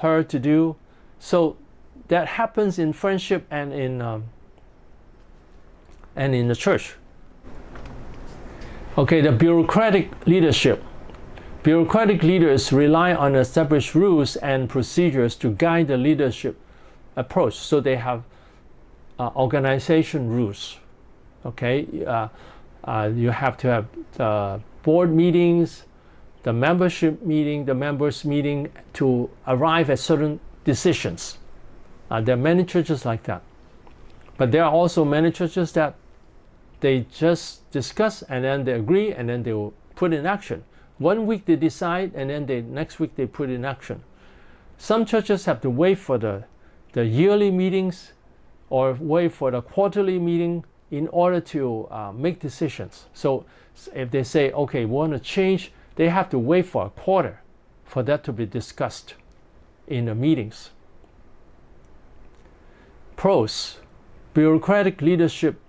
her to do. So that happens in friendship and in the church. Okay, the bureaucratic leadership. Bureaucratic leaders rely on established rules and procedures to guide the leadership approach. So they have organization rules. Okay, you have to have the board meetings, the membership meeting, the members meeting to arrive at certain decisions. There are many churches like that. But there are also many churches that they just discuss and then they agree and then they will put in action. One week they decide and then next week they put in action. Some churches have to wait for the yearly meetings or wait for the quarterly meeting in order to make decisions. So if they say, okay, we want to change, they have to wait for a quarter for that to be discussed in the meetings. Pros. Bureaucratic leadership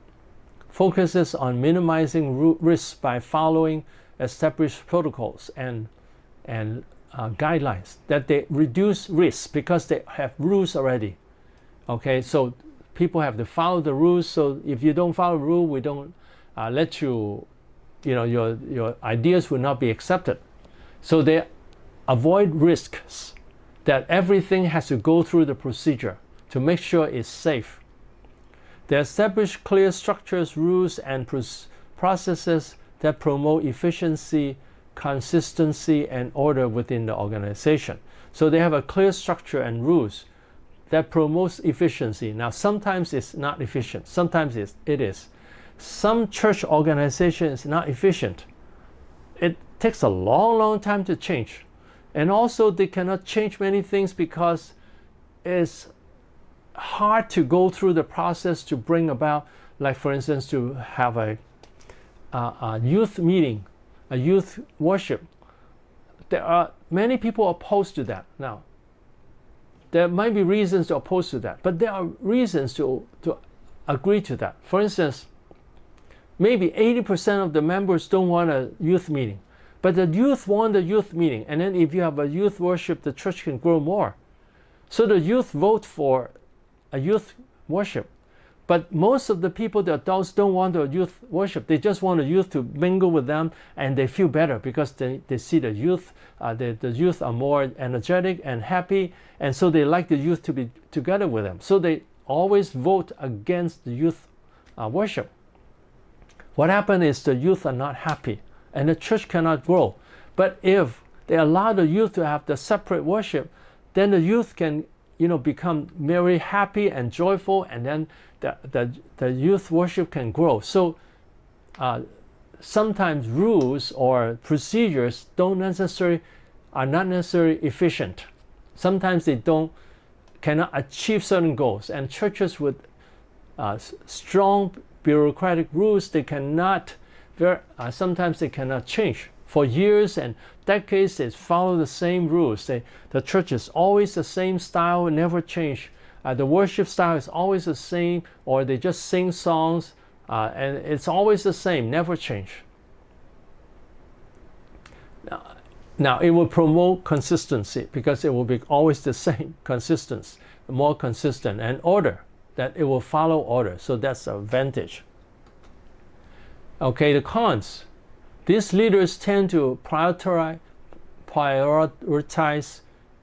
focuses on minimizing risks by following established protocols and guidelines, that they reduce risks because they have rules already. Okay, so people have to follow the rules. So if you don't follow the rule, we don't let you, your ideas will not be accepted. So they avoid risks, that everything has to go through the procedure to make sure it's safe. They establish clear structures, rules, and processes that promote efficiency, consistency, and order within the organization. So they have a clear structure and rules that promotes efficiency. Now, sometimes it's not efficient. Sometimes it is. Some church organization is not efficient. It takes a long, long time to change. And also, they cannot change many things because it's hard to go through the process to bring about, like for instance, to have a youth meeting, a youth worship. There are many people opposed to that. Now, there might be reasons to oppose to that, but there are reasons to agree to that. For instance, maybe 80% of the members don't want a youth meeting, but the youth want a youth meeting. And then if you have a youth worship, the church can grow more. So the youth vote for a youth worship. But most of the people, the adults, don't want a youth worship. They just want the youth to mingle with them, and they feel better because they see the youth. The youth are more energetic and happy, and so they like the youth to be together with them. So they always vote against the youth worship. What happens is the youth are not happy, and the church cannot grow. But if they allow the youth to have the separate worship, then the youth can become very happy and joyful, and then the youth worship can grow. So sometimes rules or procedures are not necessarily efficient. Sometimes they cannot achieve certain goals. And churches with strong bureaucratic rules, sometimes they cannot change. For years and decades, they follow the same rules. The church is always the same style, never change. The worship style is always the same, or they just sing songs, and it's always the same, never change. Now it will promote consistency because it will be always the same, more consistent, and order, that it will follow order. So that's an advantage. Okay, the cons. These leaders tend to prioritize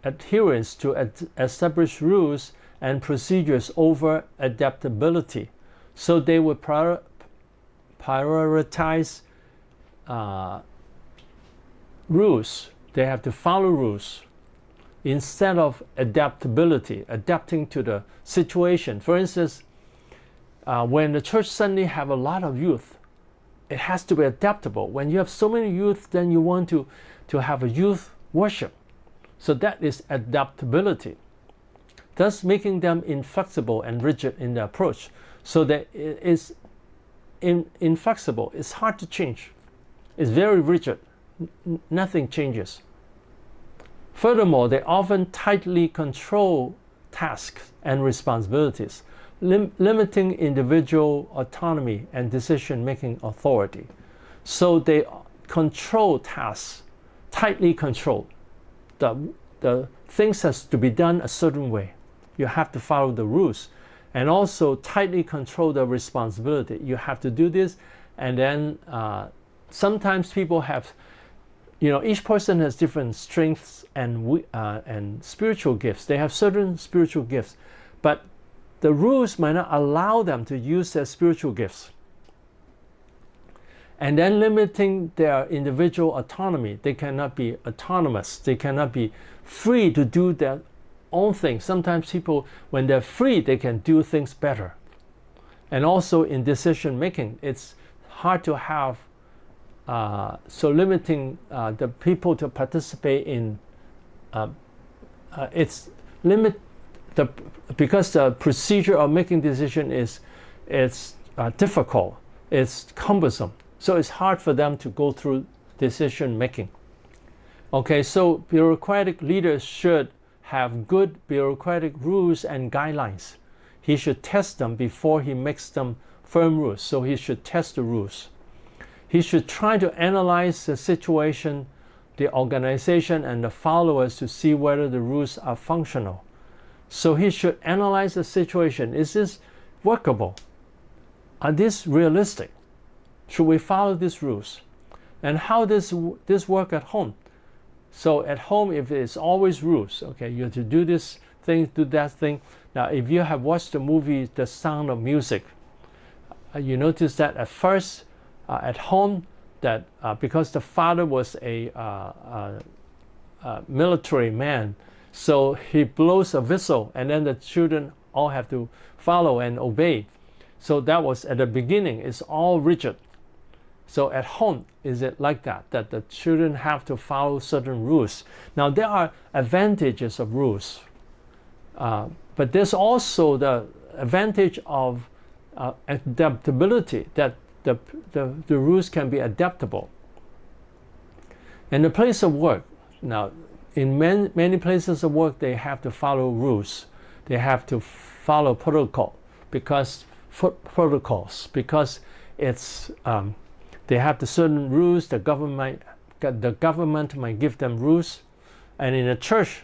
adherence to established rules and procedures over adaptability. So they would prioritize rules. They have to follow rules instead of adaptability, adapting to the situation. For instance, when the church suddenly have a lot of youth, it has to be adaptable. When you have so many youth, then you want to have a youth worship. So that is adaptability, thus making them inflexible and rigid in the approach. So that it is inflexible. It's hard to change. It's very rigid. Nothing changes. Furthermore, they often tightly control tasks and responsibilities, limiting individual autonomy and decision-making authority. So they control tasks, tightly control. The the things has to be done a certain way. You have to follow the rules, and also tightly control the responsibility. You have to do this, and then sometimes people have, each person has different strengths and spiritual gifts. They have certain spiritual gifts, but the rules might not allow them to use their spiritual gifts. And then limiting their individual autonomy. They cannot be autonomous. They cannot be free to do their own thing. Sometimes people, when they're free, they can do things better. And also in decision making, it's hard to have, so limiting the people to participate in, it's limit because the procedure of making decision is difficult, it's cumbersome. So it's hard for them to go through decision making. Okay, so bureaucratic leaders should have good bureaucratic rules and guidelines. He should test them before he makes them firm rules. So he should test the rules. He should try to analyze the situation, the organization, and the followers to see whether the rules are functional. So he should analyze the situation. Is this workable? Are these realistic? Should we follow these rules? And how does this work at home? So at home, if it's always rules, okay, you have to do this thing, do that thing. Now, if you have watched the movie The Sound of Music, you notice that at first, at home, that because the father was a military man, so he blows a whistle, and then the children all have to follow and obey. So that was at the beginning, it's all rigid. So at home, is it like that the children have to follow certain rules? Now, there are advantages of rules, but there's also the advantage of adaptability, that the rules can be adaptable. In the place of work, now, in many places of work, they have to follow rules. They have to follow protocols because it's they have the certain rules. The government might give them rules, and in a church,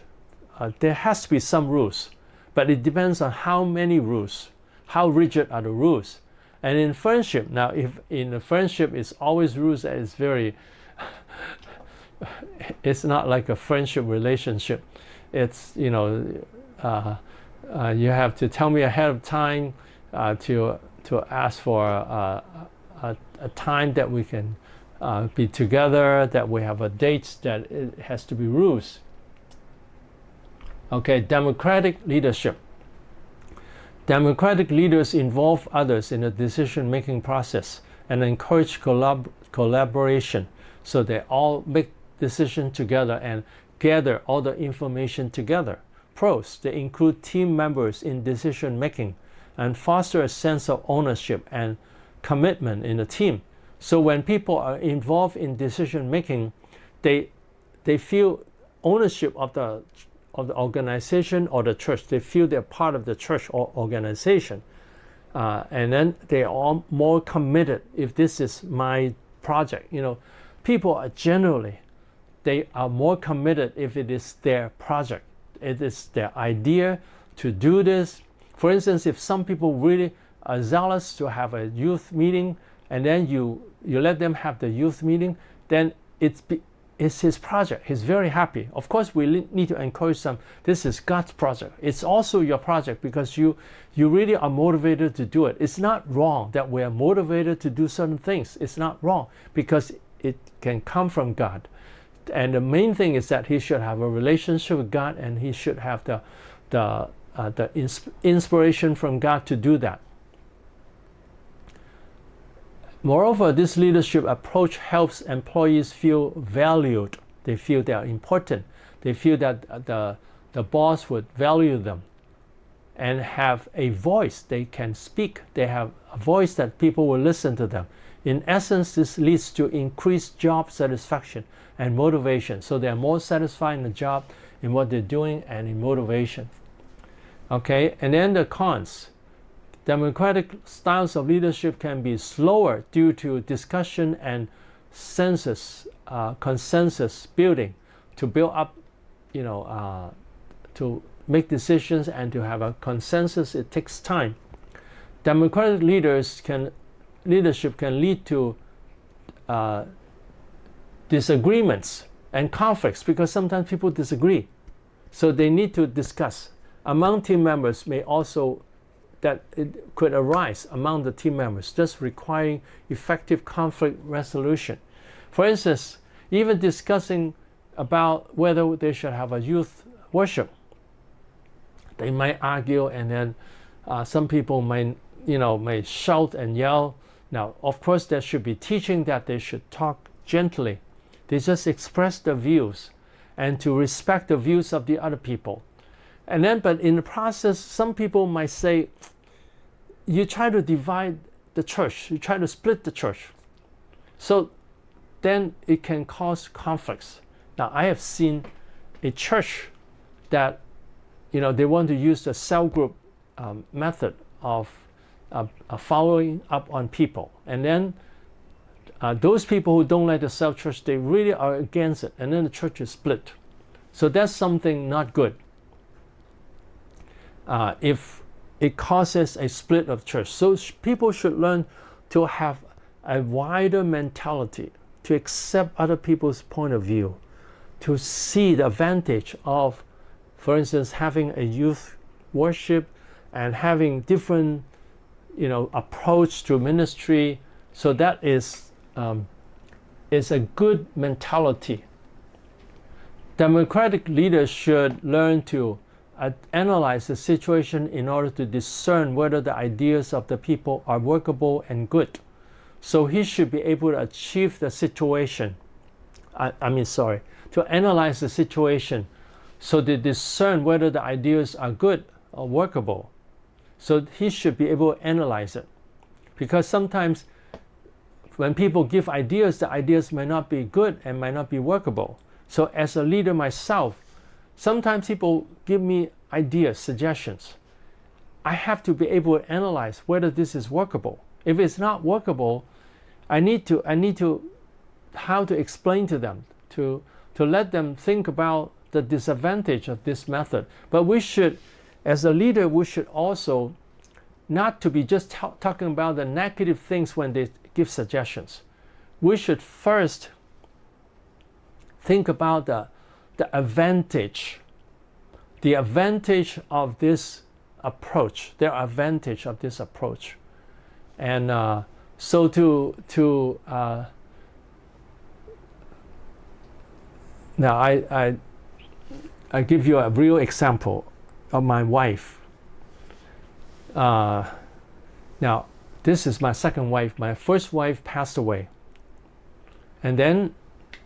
there has to be some rules, but it depends on how many rules, how rigid are the rules. And in friendship, now, if in a friendship it's always rules that is very, it's not like a friendship relationship. It's you have to tell me ahead of time to ask for a time that we can be together, that we have a date, that it has to be rules. Okay, democratic leadership. Democratic leaders involve others in the decision-making process and encourage collaboration, so they all make decisions together and gather all the information together. Pros, they include team members in decision-making and foster a sense of ownership and commitment in the team. So when people are involved in decision making, they feel ownership of the organization or the church. They feel they're part of the church or organization, and then they are all more committed. If this is my project, people are generally, they are more committed if it is their project. It is their idea to do this. For instance, if some people really are zealous to have a youth meeting, and then you let them have the youth meeting, then it's his project. He's very happy. Of course, we need to encourage them. This is God's project. It's also your project because you really are motivated to do it. It's not wrong that we are motivated to do certain things. It's not wrong because it can come from God. And the main thing is that he should have a relationship with God, and he should have the inspiration from God to do that. Moreover, this leadership approach helps employees feel valued. They feel they are important. They feel that the boss would value them and have a voice. They can speak. They have a voice that people will listen to them. In essence, this leads to increased job satisfaction and motivation. So they are more satisfied in the job, in what they're doing, and in motivation. Okay, and then the cons. Democratic styles of leadership can be slower due to discussion and consensus building to build up to make decisions and to have a consensus, it takes time. Democratic leadership can lead to disagreements and conflicts because sometimes people disagree. So they need to discuss. Among team members may also, that it could arise among the team members, just requiring effective conflict resolution. For instance, even discussing about whether they should have a youth worship. They might argue, and then some people may shout and yell. Now, of course, there should be teaching that they should talk gently. They just express their views and to respect the views of the other people. And then, but in the process, some people might say, you try to divide the church, you try to split the church. So then it can cause conflicts. Now, I have seen a church that, they want to use the cell group method of following up on people. And then those people who don't like the cell church, they really are against it. And then the church is split. So that's something not good. If it causes a split of church. So people should learn to have a wider mentality, to accept other people's point of view, to see the advantage of, for instance, having a youth worship and having different, approach to ministry. So that is a good mentality. Democratic leaders should learn to analyze the situation in order to discern whether the ideas of the people are workable and good. So he should be able to achieve the situation. To analyze the situation so to discern whether the ideas are good or workable. So he should be able to analyze it. Because sometimes when people give ideas, the ideas may not be good and might not be workable. So as a leader myself, sometimes people give me ideas, suggestions. I have to be able to analyze whether this is workable. If it's not workable, I need to how to explain to them, to let them think about the disadvantage of this method. But we should, as a leader, we should also not to be just talking about the negative things when they give suggestions. We should first think about the advantage of this approach, their advantage of this approach. And so now I give you a real example of my wife. Now this is my second wife. My first wife passed away. And then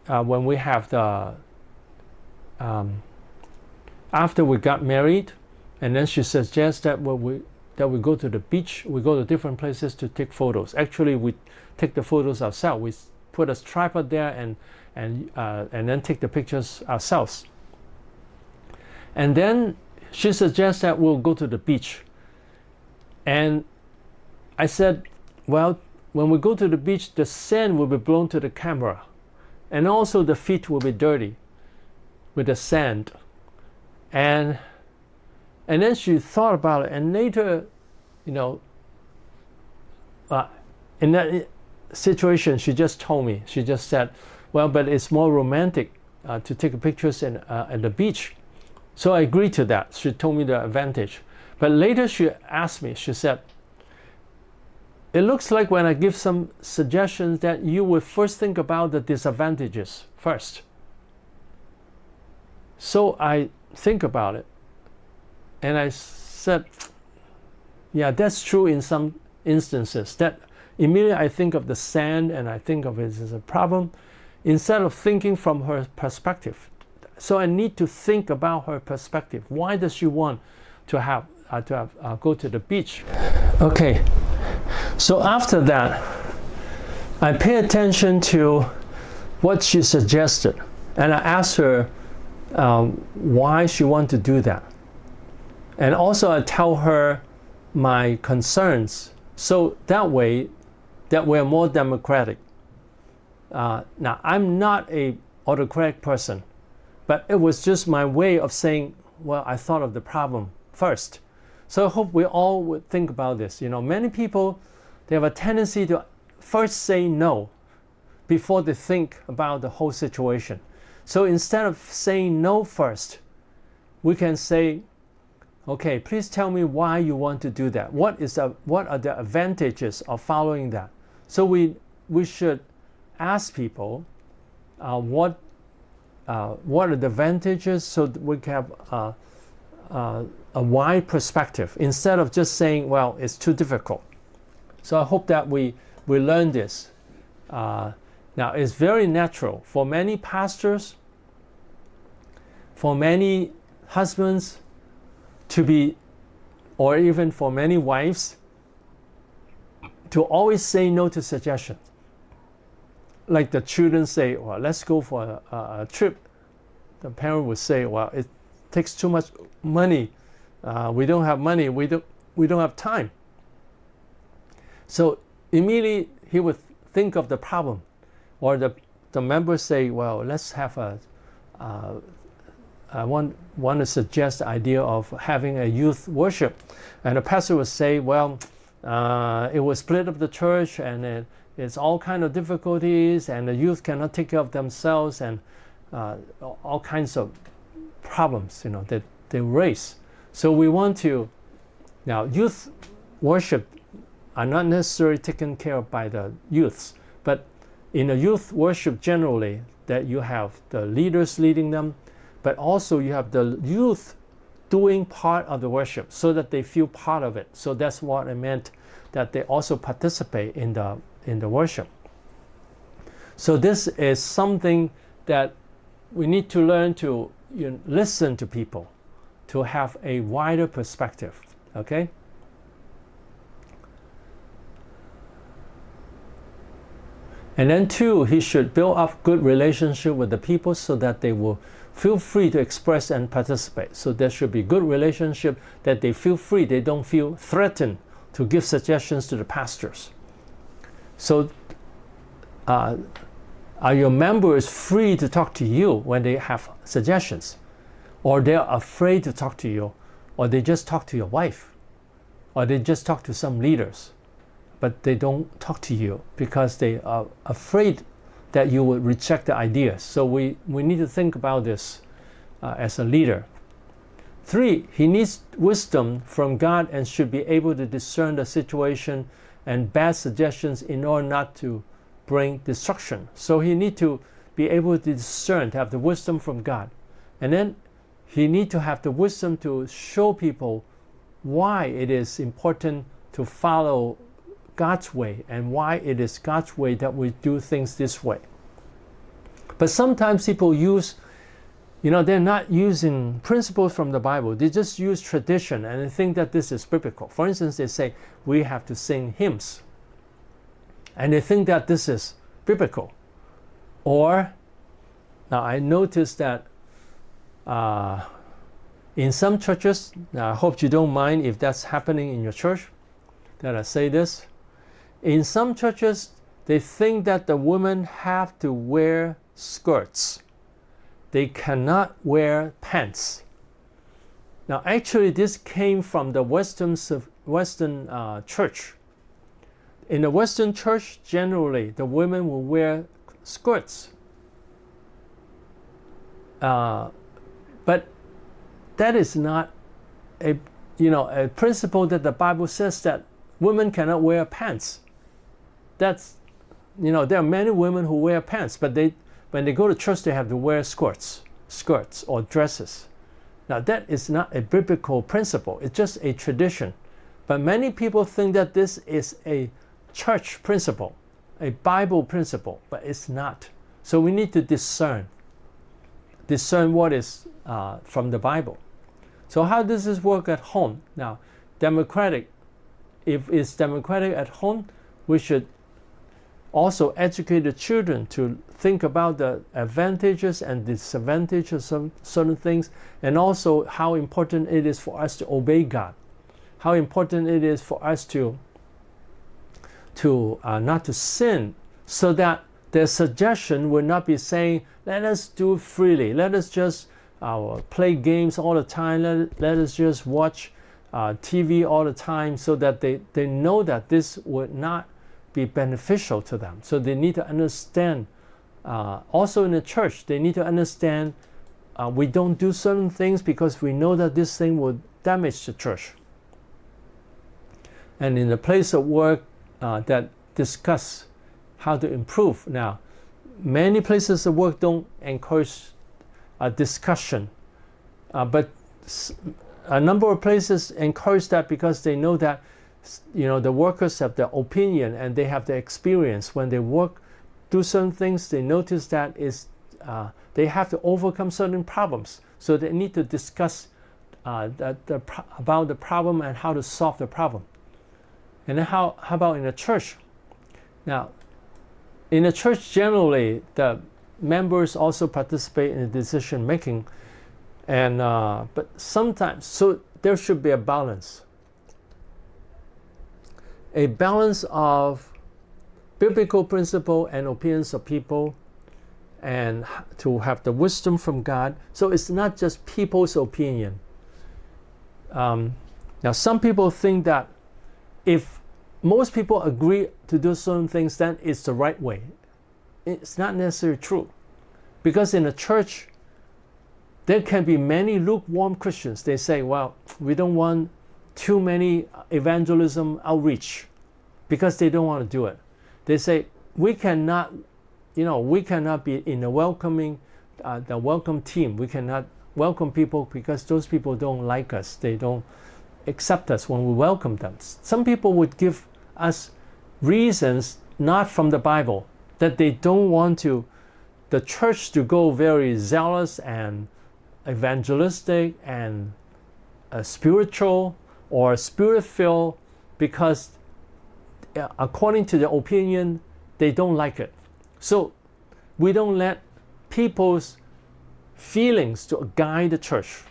when we have after we got married, and then she suggests that we go to the beach, we go to different places to take photos. Actually, we take the photos ourselves. We put a tripod there and then take the pictures ourselves. And then she suggests that we'll go to the beach. And I said, well, when we go to the beach, the sand will be blown to the camera. And also the feet will be dirty with the sand. And then she thought about it, and later, in that situation, she just told me, she just said, well, but it's more romantic to take pictures at the beach. So I agreed to that. She told me the advantage. But later she asked me, she said, it looks like when I give some suggestions that you would first think about the disadvantages first. So I think about it. And I said, yeah, that's true in some instances. That immediately I think of the sand and I think of it as a problem instead of thinking from her perspective. So I need to think about her perspective. Why does she want to go to the beach? Okay, so after that, I pay attention to what she suggested, and I asked her why she wanted to do that. And also I tell her my concerns, so that way that we're more democratic. Now, I'm not a autocratic person, But it was just my way of saying, well, I thought of the problem first. So I hope we all would think about this. Many people, they have a tendency to first say no before they think about the whole situation. So instead of saying no first, we can say, okay, please tell me why you want to do that. What are the advantages of following that? So we should ask people what are the advantages, so that we can have a wide perspective instead of just saying, well, it's too difficult. So I hope that we learn this. Now, it's very natural for many pastors, for many husbands to be, or even for many wives, to always say no to suggestions. Like the children say, well, let's go for a trip. The parent would say, well, it takes too much money. We don't have money. We don't have time. So immediately he would think of the problem, or the members say, well, let's have I want to suggest the idea of having a youth worship, and the pastor would say, well, it will split up the church, and it's all kind of difficulties, and the youth cannot take care of themselves, and all kinds of problems, that they raise. So we want to, now youth worship are not necessarily taken care of by the youths, but in a youth worship generally, that you have the leaders leading them, but also you have the youth doing part of the worship so that they feel part of it. So that's what I meant, that they also participate in the worship. So this is something that we need to learn to listen to people, to have a wider perspective, okay? And then 2, he should build up good relationship with the people so that they will feel free to express and participate. So there should be good relationship, that they feel free, they don't feel threatened to give suggestions to the pastors. So are your members free to talk to you when they have suggestions? Or they're afraid to talk to you? Or they just talk to your wife? Or they just talk to some leaders? But they don't talk to you because they are afraid that you will reject the ideas. So we need to think about this as a leader. 3, he needs wisdom from God and should be able to discern the situation and bad suggestions in order not to bring destruction. So he needs to be able to discern, to have the wisdom from God. And then he needs to have the wisdom to show people why it is important to follow God's way, and why it is God's way that we do things this way. But sometimes people use, they're not using principles from the Bible. They just use tradition and they think that this is biblical. For instance, they say we have to sing hymns, and they think that this is biblical. Or, now I noticed that in some churches, now I hope you don't mind if that's happening in your church, that I say this. In some churches, they think that the women have to wear skirts. They cannot wear pants. Now, actually, this came from the Western church. In the Western church, generally, the women will wear skirts. But that is not a principle that the Bible says that women cannot wear pants. That's, there are many women who wear pants, but when they go to church, they have to wear skirts or dresses. Now that is not a biblical principle. It's just a tradition. But many people think that this is a church principle, a Bible principle, but it's not. So we need to discern what is from the Bible. So how does this work at home? Now, if it's democratic at home, we should also educate the children to think about the advantages and disadvantages of certain things, and also how important it is for us to obey God, how important it is for us to not to sin, so that their suggestion would not be saying, let us do it freely, let us just play games all the time, let us just watch TV all the time, so that they know that this would not be beneficial to them. So they need to understand, also in the church, they need to understand we don't do certain things because we know that this thing will damage the church. And in the place of work that discuss how to improve. Now, many places of work don't encourage discussion, but a number of places encourage that because they know that the workers have their opinion and they have their experience. When they do certain things, they notice that they have to overcome certain problems. So they need to discuss about the problem and how to solve the problem. And then how about in the church? Now, in the church generally, the members also participate in the decision making, and but sometimes, so there should be a balance of biblical principle and opinions of people, and to have the wisdom from God. So it's not just people's opinion. Now, some people think that if most people agree to do certain things, then it's the right way. It's not necessarily true. Because in a church, there can be many lukewarm Christians. They say, well, we don't want too many evangelism outreach, because they don't want to do it. They say, we cannot be in the welcome team. We cannot welcome people because those people don't like us. They don't accept us when we welcome them. Some people would give us reasons not from the Bible, that they don't want the church to go very zealous and evangelistic and spiritual or spirit-filled, because according to their opinion, they don't like it. So we don't let people's feelings to guide the church.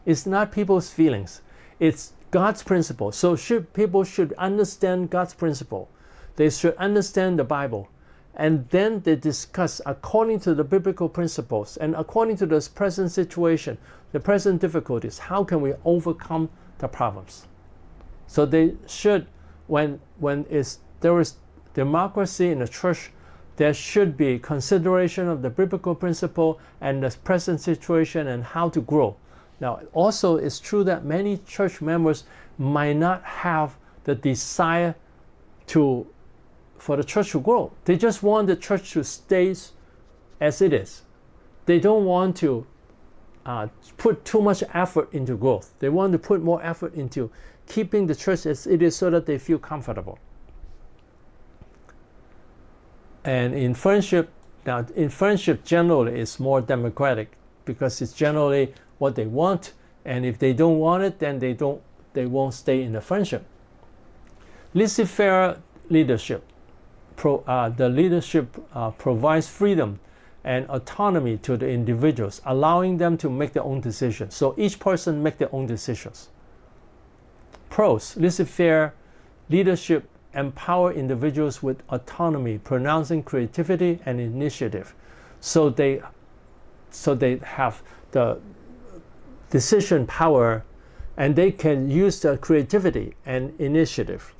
It's not people's feelings. It's God's principle. So people should understand God's principle. They should understand the Bible. And then they discuss according to the biblical principles and according to the present situation, the present difficulties, how can we overcome the problems? So they should, when there is democracy in the church, there should be consideration of the biblical principle and the present situation and how to grow. Now, also it's true that many church members might not have the desire for the church to grow. They just want the church to stay as it is. They don't want to put too much effort into growth. They want to put more effort into keeping the church as it is so that they feel comfortable. And in friendship generally it's more democratic, because it's generally what they want, and if they don't want it, then they won't stay in the friendship. Laissez-faire leadership. The leadership provides freedom and autonomy to the individuals, allowing them to make their own decisions. So each person make their own decisions. Pros: laissez-faire leadership empower individuals with autonomy, pronouncing creativity and initiative. So they have the decision power, and they can use the creativity and initiative.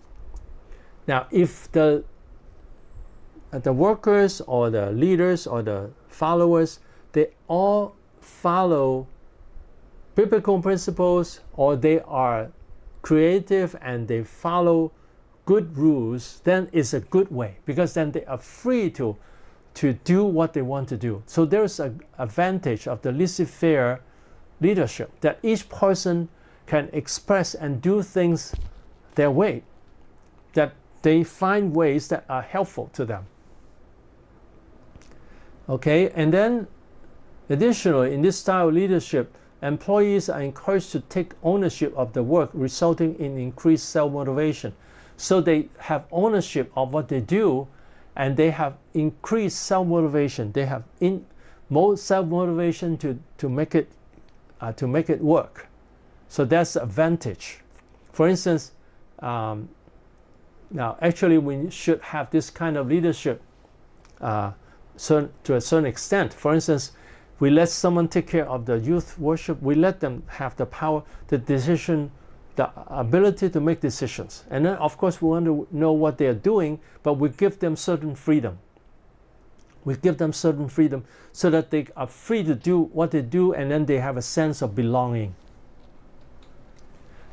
Now, if the workers or the leaders or the followers, they all follow biblical principles, or they are creative and they follow good rules, then it's a good way, because then they are free to do what they want to do. So there's an advantage of the laissez-faire leadership, that each person can express and do things their way, that they find ways that are helpful to them. Okay, and then additionally, in this style of leadership, employees are encouraged to take ownership of the work, resulting in increased self-motivation. So they have ownership of what they do, and they have increased self-motivation. They have more self-motivation to make it work. So that's the advantage. For instance, now actually we should have this kind of leadership to a certain extent. For instance, we let someone take care of the youth worship. We let them have the power, the decision, the ability to make decisions. And then, of course, we want to know what they are doing, but we give them certain freedom. We give them certain freedom so that they are free to do what they do, and then they have a sense of belonging.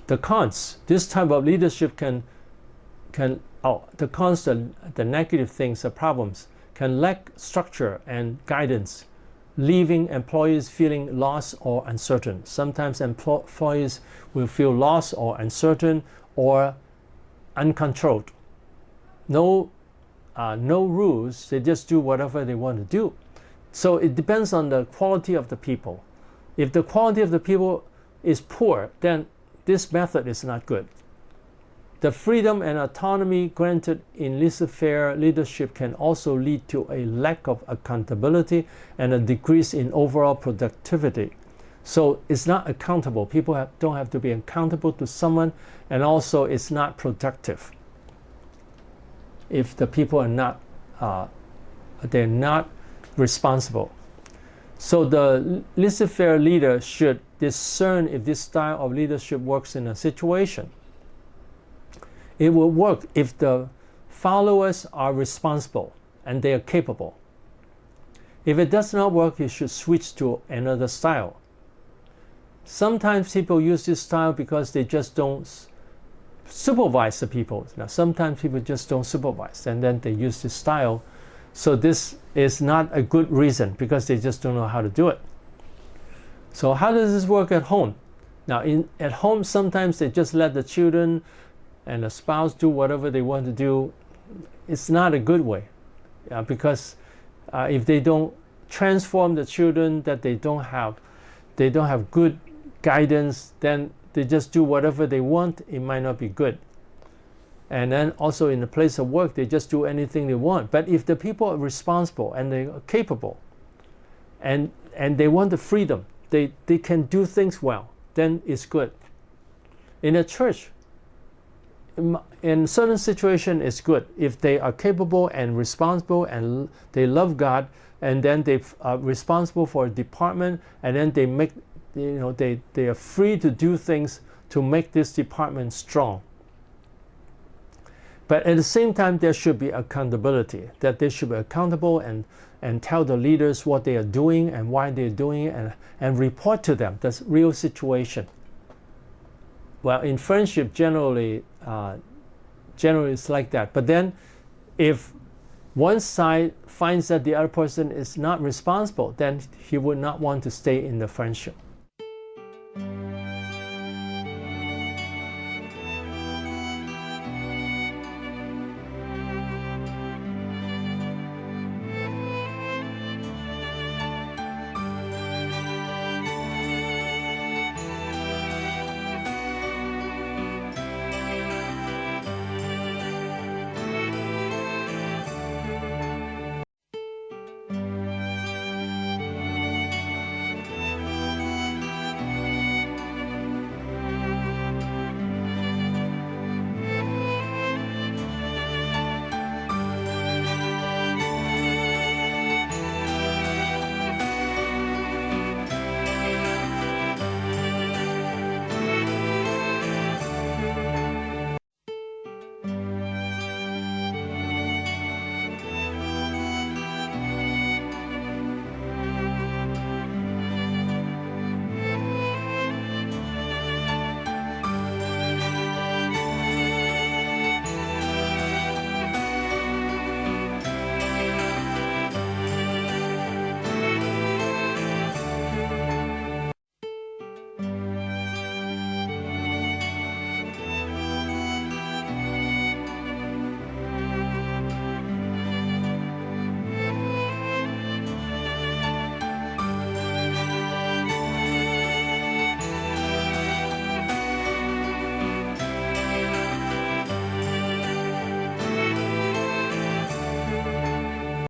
The cons, this type of leadership the cons, the negative things, the problems, can lack structure and guidance, leaving employees feeling lost or uncertain. Sometimes employees will feel lost or uncertain or uncontrolled. No rules, they just do whatever they want to do. So it depends on the quality of the people. If the quality of the people is poor, then this method is not good. The freedom and autonomy granted in laissez-faire leadership can also lead to a lack of accountability and a decrease in overall productivity. So it's not accountable. People don't have to be accountable to someone, and also it's not productive if the people are not they're not responsible. So the laissez-faire leader should discern if this style of leadership works in a situation. It will work if the followers are responsible and they are capable. If it does not work, you should switch to another style. Sometimes people use this style because they just don't supervise the people. Now, sometimes people just don't supervise, and then they use this style. So this is not a good reason, because they just don't know how to do it. So how does this work at home? Now, at home, sometimes they just let the children and the spouse do whatever they want to do. It's not a good way, because if they don't transform the children, that they don't have good guidance, then they just do whatever they want. It might not be good. And then also in the place of work, they just do anything they want. But if the people are responsible and they are capable, and they want the freedom, they can do things well, then it's good. In a church, in certain situation, it's good if they are capable and responsible and they love God, and then they are responsible for a department, and then they make, they are free to do things to make this department strong. But at the same time, there should be accountability, that they should be accountable and tell the leaders what they are doing and why they're doing it, and report to them the real situation. Well, in friendship, generally it's like that. But then if one side finds that the other person is not responsible, then he would not want to stay in the friendship.